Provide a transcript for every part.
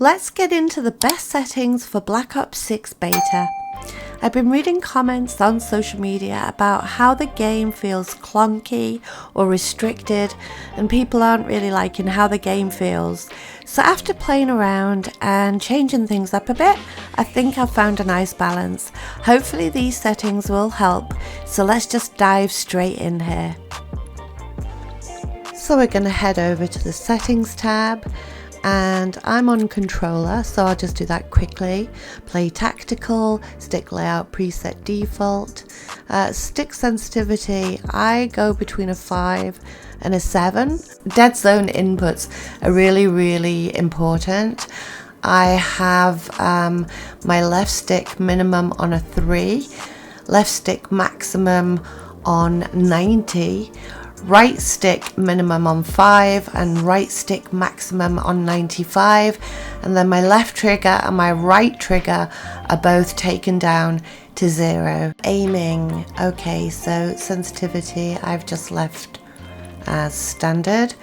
Let's get into the best settings for Black Ops 6 beta. I've been reading comments on social media about how the game feels clunky or restricted, and people aren't really liking how the game feels. So after playing around and changing things up a bit, I think I've found a nice balance. Hopefully these settings will help, so let's just dive straight in here. So we're going to head over to the settings tab, and I'm on controller, so I'll just do that quickly. Play tactical, stick layout preset default, stick sensitivity, I go between a 5 and a 7. Dead zone inputs are really important. I have my left stick minimum on a 3, left stick maximum on 90, right stick minimum on 5 and right stick maximum on 95, and then my left trigger and my right trigger are both taken down to 0. Aiming, okay, so sensitivity I've just left as standard.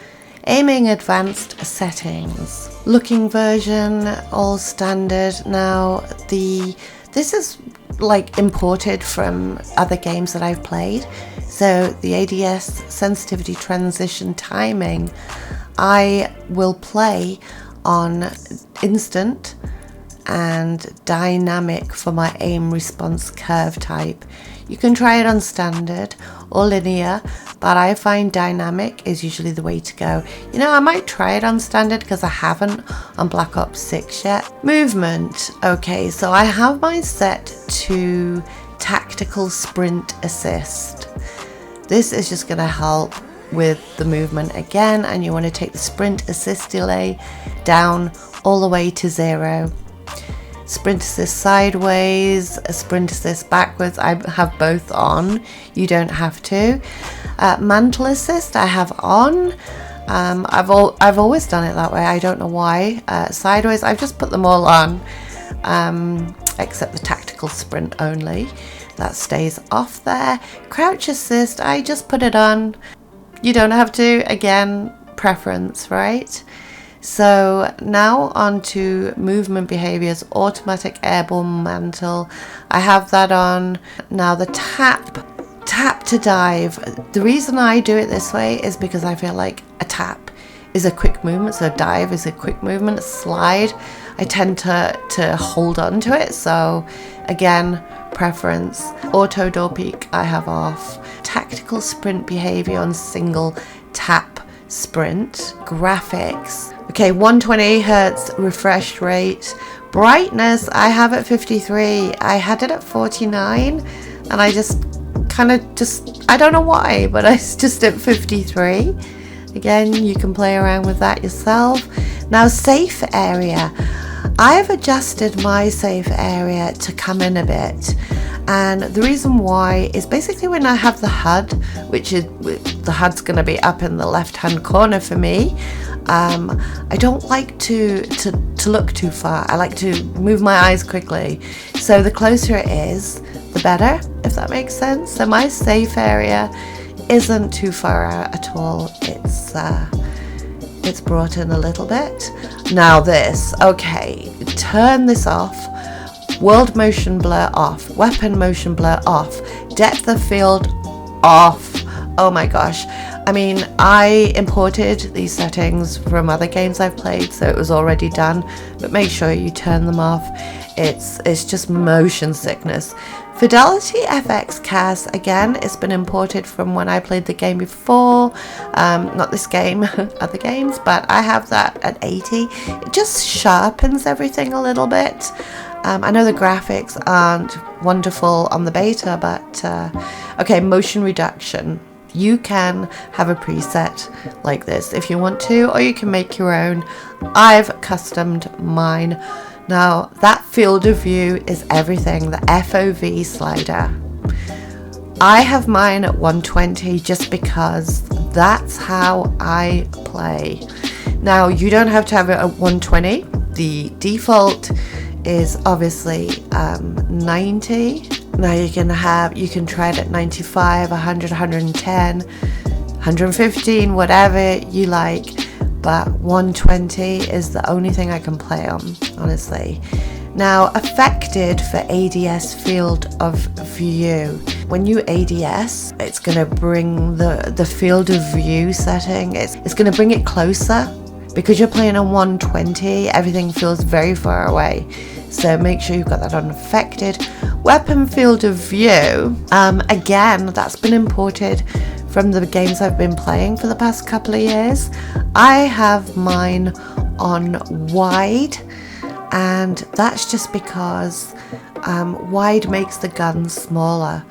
Aiming advanced settings. Looking version all standard. Now this is like imported from other games that I've played. So the ADS sensitivity transition timing, I will play on instant and dynamic for my aim response curve type. You can try it on standard or linear, but I find dynamic is usually the way to go. You know, I might try it on standard because I haven't on Black Ops 6 yet. Movement, okay, so I have mine set to tactical sprint assist. This is just going to help with the movement again, and you want to take the sprint assist delay down all the way to 0. Sprint assist sideways, sprint assist backwards, I have both on. You don't have to. Mantle assist I have on. I've always done it that way. I don't know why. Sideways, I've just put them all on, except the tactical sprint only. That stays off there. Crouch assist, I just put it on. You don't have to. Again, preference, right? So now on to movement behaviors, automatic airborne mantle. I have that on. Now the tap to dive. The reason I do it this way is because I feel like a tap is a quick movement, so dive is a quick movement. Slide, I tend to hold on to it. So again, preference. Auto door peek I have off. Tactical sprint behavior on single tap sprint. Graphics, okay, 120 hertz refresh rate. Brightness I have at 53. I had it at 49 and I just I don't know why, but it's just at 53. Again, you can play around with that yourself. Now safe area, I've adjusted my safe area to come in a bit, and the reason why is basically when I have the HUD, which is the HUD's going to be up in the left hand corner for me. I don't like to look too far. I like to move my eyes quickly, so the closer it is the better, if that makes sense. So my safe area isn't too far out at all. It's brought in a little bit. Now this, okay, turn this off. World motion blur off, weapon motion blur off, depth of field off. Oh my gosh, I mean, I imported these settings from other games I've played, so it was already done, but make sure you turn them off. It's just motion sickness. Fidelity FX CAS, again, it's been imported from when I played the game before. Not this game, other games, but I have that at 80. It just sharpens everything a little bit. I know the graphics aren't wonderful on the beta, but okay, motion reduction. You can have a preset like this if you want to, or you can make your own. I've customed mine. Now that field of view is everything, the FOV slider. I have mine at 120 just because that's how I play. Now you don't have to have it at 120. The default is obviously 90. Now you can try it at 95, 100, 110, 115, whatever you like. but 120 is the only thing I can play on, honestly. Now, affected for ADS field of view. When you ADS, it's going to bring the field of view setting, it's going to bring it closer. Because you're playing on 120, everything feels very far away. So make sure you've got that on affected. Weapon field of view, again, that's been imported from the games I've been playing for the past couple of years. I have mine on wide, and that's just because wide makes the gun smaller.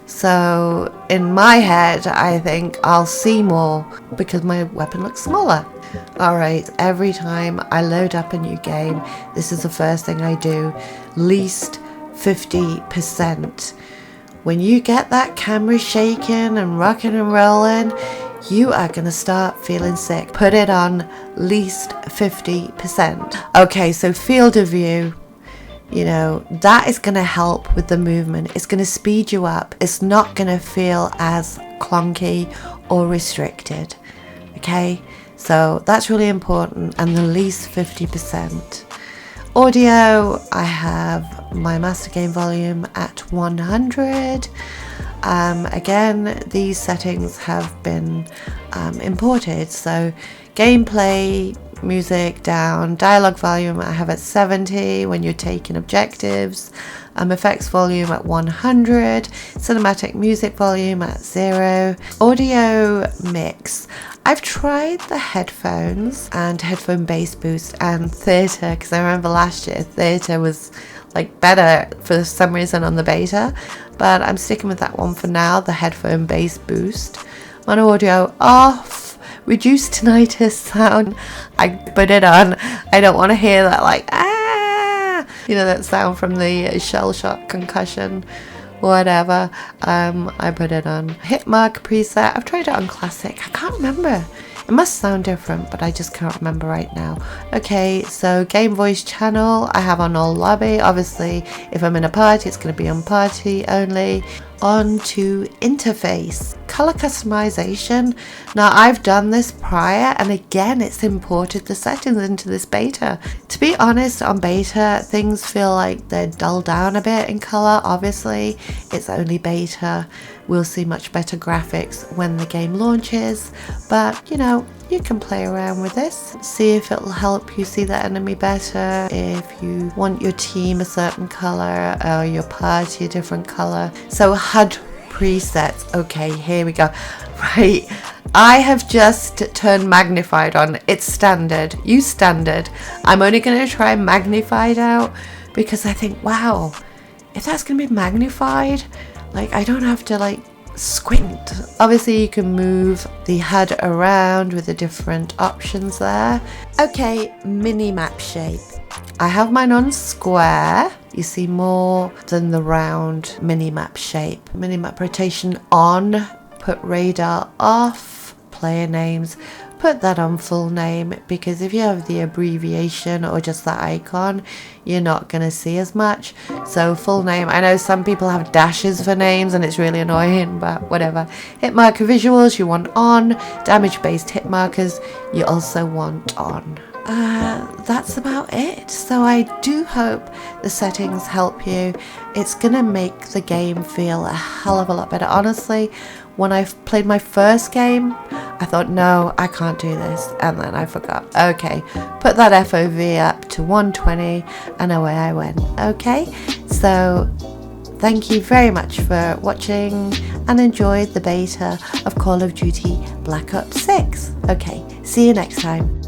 So in my head, I think I'll see more because my weapon looks smaller. Alright, every time I load up a new game, this is the first thing I do, least 50%. When you get that camera shaking and rocking and rolling, you are going to start feeling sick. Put it on least 50%. Okay, so field of view, you know, that is going to help with the movement. It's going to speed you up. It's not going to feel as clunky or restricted. Okay, so that's really important, and the least 50%. Audio, I have my master game volume at 100. Again, these settings have been imported, so gameplay, music down, dialogue volume I have at 70 when you're taking objectives, effects volume at 100, cinematic music volume at 0, audio mix. I've tried the headphones and headphone bass boost and theatre, because I remember last year theatre was like better for some reason on the beta, but I'm sticking with that one for now, the headphone bass boost. On audio off, reduced tinnitus sound, I put it on. I don't want to hear that like you know, that sound from the shell shock concussion, whatever. I put it on. Hit mark preset, I've tried it on classic. I can't remember. It must sound different, but I just can't remember right now. Okay, so game voice channel, I have on all lobby. Obviously, if I'm in a party, it's going to be on party only. On to interface. Color customization. Now, I've done this prior, and again, it's imported the settings into this beta. To be honest, on beta, things feel like they're dulled down a bit in color. Obviously, it's only beta. We'll see much better graphics when the game launches, but you know, you can play around with this, see if it'll help you see the enemy better, if you want your team a certain color or your party a different color. So HUD presets, okay, here we go. Right, I have just turned magnified on. It's standard, use standard. I'm only going to try magnified out because I think, wow, if that's going to be magnified, like I don't have to like squint. Obviously you can move the HUD around with the different options there. Okay, mini map shape. I have mine on square. You see more than the round mini map shape. Mini map rotation on, put radar off, player names, put that on full name, because if you have the abbreviation or just that icon, you're not going to see as much. So full name, I know some people have dashes for names and it's really annoying, but whatever. Hit marker visuals you want on, damage based hit markers you also want on. That's about it. So I do hope the settings help you. It's gonna make the game feel a hell of a lot better. Honestly, when I played my first game, I thought, no, I can't do this, and then I forgot. Okay, put that FOV up to 120 and away I went. Okay, so thank you very much for watching and enjoy the beta of Call of Duty Black Ops 6. Okay, see you next time.